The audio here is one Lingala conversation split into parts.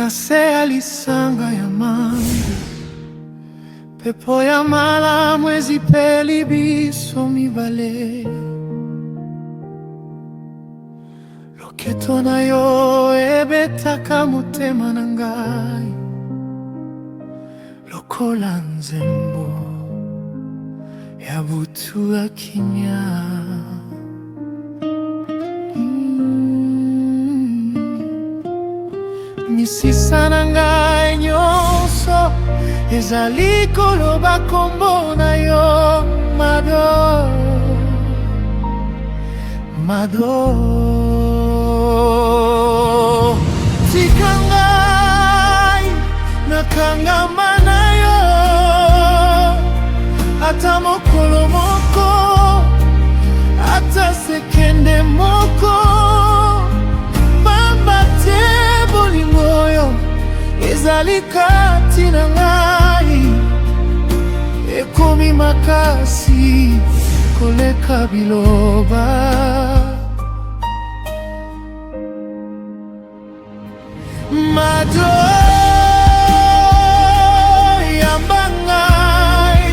nasea lisanga ya mangu, pepo ya mala mwezi peli biso mibale. Loketo na yo ebetaka motema na ngai lokola nzembo ya butu ya kimia. Misisa na ngai nyonso ezali koloba kombo na yo, Mado, Mado. Tika ngai nakangama na yo, ata mokolo moko, ata sekende moko. Ezali kati na ngai, ekomi makasi koleka biloba. Mado, yamba ngai,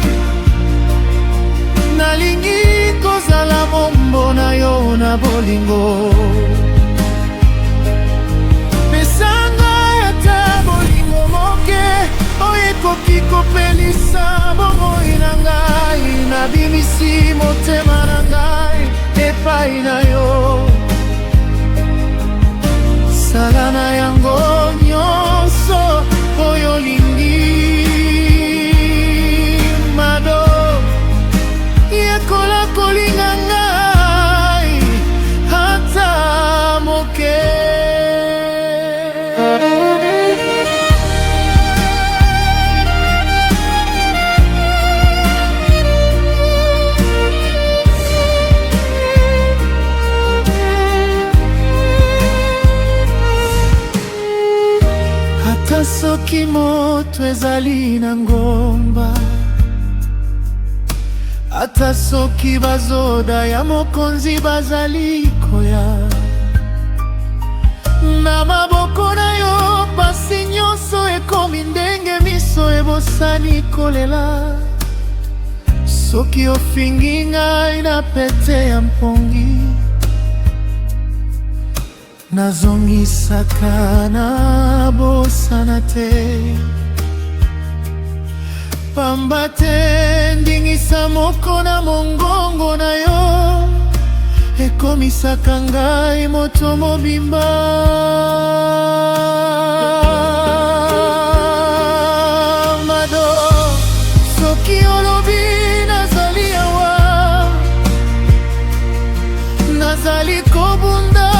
nalingi kozala mombo na yo na bolingo. Ekoki kopelisa bomoi na ngai, nabimisi motema na ngai epai na yo. Sala na yango nyonso oyo olingi, Mado. Yekola kolinga ngai ata moke. Soki moto ezali na ngomba, ata soki bazoda ya mokonzi bazali koya, na maboko na yo pasi nyonso ekomi ndenge miso ebosani kolela. Soki ofingi ngai na pete ya mpongi, nazongisaka na bosana te. Pamba te ndingisa moko na mongongo na yo, ekomisaka ngai moto mobimba. Mado, soki olobi nazali awa, nazali kobunda